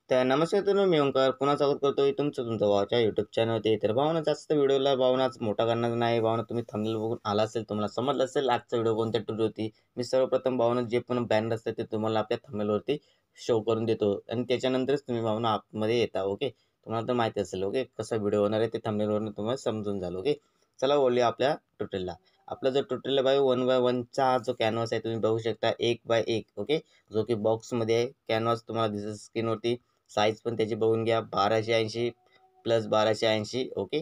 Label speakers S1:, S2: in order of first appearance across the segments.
S1: तर नमस्कार मित्रांनो, मी ओंकार पुन्हा स्वागत करतोय तुमच्या भावाच्या यूट्यूब चॅनलवरती. तर भावना जास्त व्हिडिओला भावनाच मोठा करणार नाही. भावना तुम्ही थंबनेल बघून आला असेल, तुम्हाला समजलं असेल आजचा व्हिडिओ कोणत्या टूर होती. मी सर्वप्रथम भावना जे पण बॅनर असतात ते तुम्हाला आपल्या थंबनेलवरती शो करून देतो आणि त्याच्यानंतरच तुम्ही भावना आतमध्ये येता. ओके, तुम्हाला तर माहिती असेल ओके कसा व्हिडिओ होणार आहे ते थंबनेलवरून तुम्हाला समजून झालं. ओके, चला बोलूया आपल्या ट्युटोरियलला. आपला जो ट्युटोरियल बाय 1x1चा जो कॅनव्हास आहे तुम्ही बघू शकता 1x1. ओके, जो की बॉक्समध्ये आहे. कॅनव्हास तुम्हाला दिसत स्क्रीनवरती. साईज पण त्याची बघून घ्या, 1280 प्लस 1280. ओके,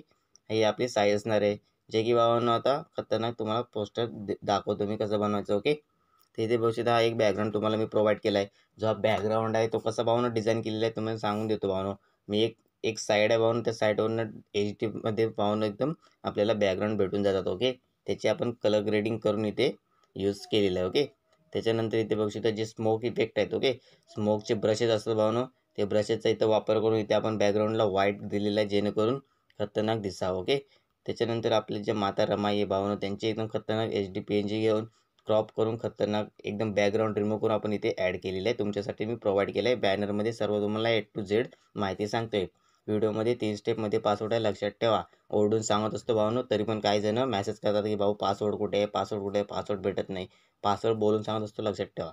S1: ही आपली साईज असणार आहे, जे की भावांनो आता खतरनाक तुम्हाला पोस्टर दाखवतो मी कसं बनवायचं. ओके, ते इथे बघू शकता. हा एक बॅकग्राऊंड तुम्हाला मी प्रोव्हाइड केला आहे. जो हा बॅकग्राऊंड आहे तो कसा भावना डिझाईन केलेला आहे तुम्हाला सांगून देतो भावनो. मी एक साईड आहे भावनो, त्या साईडवरनं HD मध्ये भावनो एकदम आपल्याला बॅकग्राऊंड भेटून जातात. ओके, त्याची आपण कलर ग्रेडिंग करून इथे यूज केलेलं आहे. ओके, त्याच्यानंतर इथे बघू शकता जे स्मोक इफेक्ट आहेत. ओके, स्मोकचे ब्रशेस असतात भावनो, ते ब्रशेसचा इथं वापर करून इथे आपण बॅकग्राऊंडला व्हाईट दिलेला आहे जेणेकरून खतरनाक दिसावं. ओके, त्याच्यानंतर आपले जे माता रमाई आहे भावनो, त्यांचे एकदम खतरनाक HD PNG घेऊन क्रॉप करून खतरनाक एकदम बॅकग्राऊंड रिमूव्ह करून आपण इथे ॲड केलेलं आहे. तुमच्यासाठी मी प्रोव्हाइड केलं आहे. बॅनरमध्ये सर्व तुम्हाला A to Z माहिती सांगतोय. व्हिडिओमध्ये 3 स्टेपमध्ये पासवर्ड आहे, लक्षात ठेवा. ओरडून सांगत असतो भावनो, तरी पण काही जण मेसेज करतात की भाऊ पासवर्ड कुठे आहे, पासवर्ड कुठे आहे, पासवर्ड भेटत नाही. पासवर्ड बोलून सांगत असतो, लक्षात ठेवा.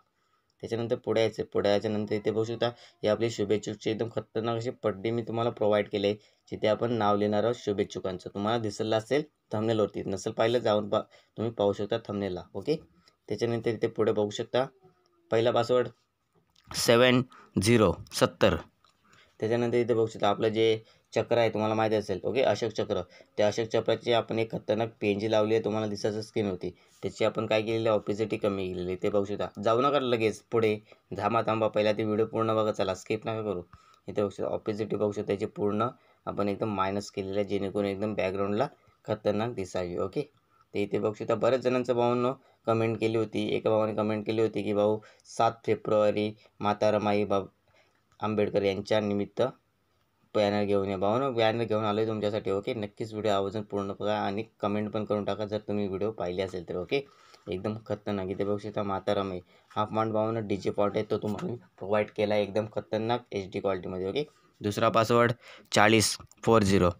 S1: त्याच्यानंतर पुढे यायचं. पुढे याच्यानंतर इथे बघू शकता ही आपली शुभेच्छुकची एकदम खतरनाक अशी पट्टी मी तुम्हाला प्रोव्हाइड केली आहे, जिथे आपण नाव लिहिणार आहोत शुभेच्छुकांचं. तुम्हाला दिसलं असेल थंबनेलवरती, नसेल पाहिलं जाऊन तुम्ही पाहू शकता थंबनेलला. ओके, त्याच्यानंतर इथे पुढे बघू शकता पहिला पासवर्ड 7070. त्याच्यानंतर इथे बघू शकता आपलं जे चक्र आहे तुम्हाला माहिती असेल. ओके, अशोक चक्र. त्या अशोक चक्राची आपण एक खतरनाक PNG लावली आहे, तुम्हाला दिसायचं स्क्रीन होती. त्याची आपण काय केलेली आहे, ऑपॅसिटी कमी केलेली आहे. ते बघू शकता. जाऊ नका लगेच पुढे, थांबा पहिला ते व्हिडिओ पूर्ण बघा. चला स्किप नका करू. इथे बघू शकता ऑपॅसिटी बघू शकता, त्याची पूर्ण आपण एकदम मायनस केलेलं आहे जेणेकरून एकदम बॅकग्राऊंडला खतरनाक दिसावी. ओके, ते इथे बघू शकता. बऱ्याच जणांचं भावांनो कमेंट केली होती. एका भावाने कमेंट केली होती की भाऊ 7 फेब्रुवारी माता रमाई आंबेडकर यांच्या निमित्त बॅनर घेऊन या. भावांनो बॅनर घेऊन आलो आहे तुमच्यासाठी. ओके, नक्कीच व्हिडिओ आवर्जून पूर्ण बघा आणि कमेंट पण करून टाका जर तुम्ही व्हिडिओ पाहिले असेल तर. ओके, एकदम खतरनाक. इथे बघू शकता माता रमाई हा फॉन्ट भावांनो DJ फॉन्ट आहे, तो तुम्हाला प्रोव्हाइड केला आहे एकदम खतरनाक HD क्वालिटीमध्ये. ओके, दुसरा पासवर्ड 4040.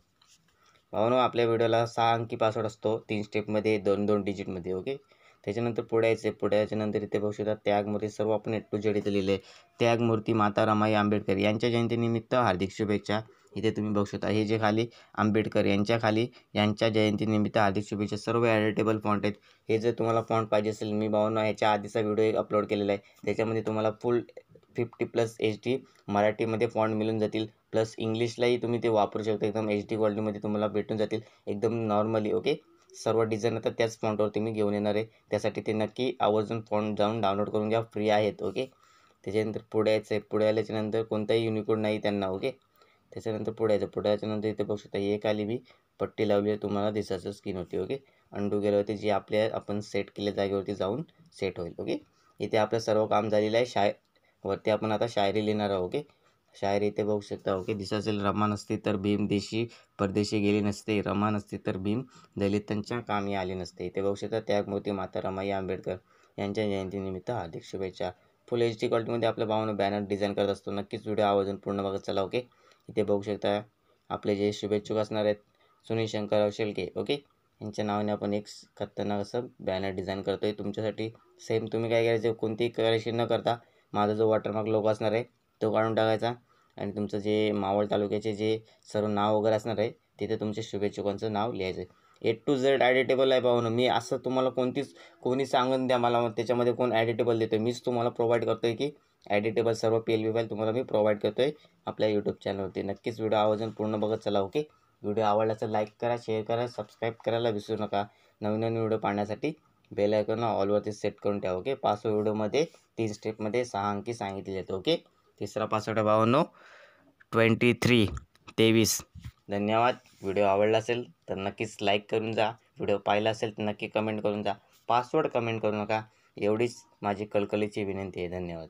S1: भावांनो आपल्या व्हिडिओला 6 अंकी पासवर्ड असतो, 3 स्टेपमध्ये 2-2 डिजिटमध्ये. ओके, त्याच्यानंतर पुढे यायचे. पुढे याच्यानंतर इथे बघू शकता त्यागमूर्ती, सर्व आपण A to Z इथे लिहिले. त्यागमूर्ती माता रमाई आंबेडकर यांच्या जयंतीनिमित्त हार्दिक शुभेच्छा. इथे तुम्ही बघू शकता हे जे खाली आंबेडकर यांच्या खाली यांच्या जयंतीनिमित्त हार्दिक शुभेच्छा, सर्व एडिटेबल फॉन्ट आहेत. हे जर तुम्हाला फॉन्ट पाहिजे असेल, मी भावांनो ह्याच्या आधीचा व्हिडिओ एक अपलोड केलेला आहे, त्याच्यामध्ये तुम्हाला फुल 50+ HD मराठीमध्ये फॉन्ट मिळून जातील, प्लस इंग्लिशलाही तुम्ही ते वापरू शकता. एकदम HD क्वालिटीमध्ये तुम्हाला भेटून जातील एकदम नॉर्मली. ओके, सर्व डिझाईन आता त्याच फॉन्टवरती मी घेऊन येणार आहे, त्यासाठी ते नक्की आवर्जून फॉन्ट जाऊन डाउनलोड करून घ्या, फ्री आहेत. ओके, त्याच्यानंतर पुढे यायचं आहे. पुढे आल्याच्यानंतर कोणताही युनिकोड नाही त्यांना. ओके, त्याच्यानंतर पुढे यायचं. पुढे याच्यानंतर इथे बघू शकता एक आली मी पट्टी लावली आहे, तुम्हाला दिसायचं स्क्रीन होती. ओके, अंडू गेल्यावरती जी आपण सेट केल्या जागेवरती जाऊन सेट होईल. ओके, इथे आपलं सर्व काम झालेलं आहे. वरती आपण आता शायरी लिहिणार आहोत. ओके, शायरी इथे बघू शकता. ओके, दिसत असेल. रमा नसती तर भीम देशी परदेशी गेली नसते, रमा नसती तर भीम दलितांच्या कामी आले नसते. इथे बघू शकता त्यागमूर्ती माता रमाई आंबेडकर यांच्या जयंतीनिमित्त हार्दिक शुभेच्छा. फुल HD क्वालिटीमध्ये आपल्या भावानं बॅनर डिझाईन करत असतो. नक्कीच व्हिडिओ आवर्जून पूर्ण बघत चला. ओके, इथे बघू शकता आपले जे शुभेच्छुक असणार आहेत सुनील शंकरराव शेळके. ओके, यांच्या नावाने आपण एक खतरनाक असं बॅनर डिझाईन करतो आहे तुमच्यासाठी. सेम तुम्ही काय करायचं, कोणतीही करेक्शन न करता माझा जो वॉटरमार्क लोगो असणार आहे तो काढून टाकायचा आणि तुमचं जे मावळ तालुक्याचे जे सर्व नाव वगैरे असणार आहे तिथे तुमच्या शुभेच्छुकांचं नाव लिहायचं आहे. A to Z एडिटेबल आहे भावानं. मी असं तुम्हाला कोणी सांगून द्या मला त्याच्यामध्ये कोण एडिटेबल देतो, मीच तुम्हाला प्रोव्हाइड करतो आहे की एडिटेबल सर्व PLB फाईल तुम्हाला मी प्रोव्हाइड करतो आहे आपल्या यूट्यूब चॅनलवरती. नक्कीच व्हिडिओ आवर्जून पूर्ण बघत चला. ओके, व्हिडिओ आवडला तर लाईक करा, शेअर करा, सबस्क्राईब करायला विसरू नका. नवीन व्हिडिओ पाहण्यासाठी बेल आयकॉन ऑलवरती सेट करून ठेवा. ओके, पाचव्या व्हिडिओमध्ये 3 स्टेपमध्ये 6 अंकी सांगितले आहेत. ओके, तिसरा पासवर्ड आहे भावांनो 2323. धन्यवाद. व्हिडिओ आवडला असेल तर नक्कीच लाईक करून जा. व्हिडिओ पाहिला असेल तर नक्की कमेंट करून जा. पासवर्ड कमेंट करू नका, एवढीच माझी कळकळीची विनंती आहे. धन्यवाद.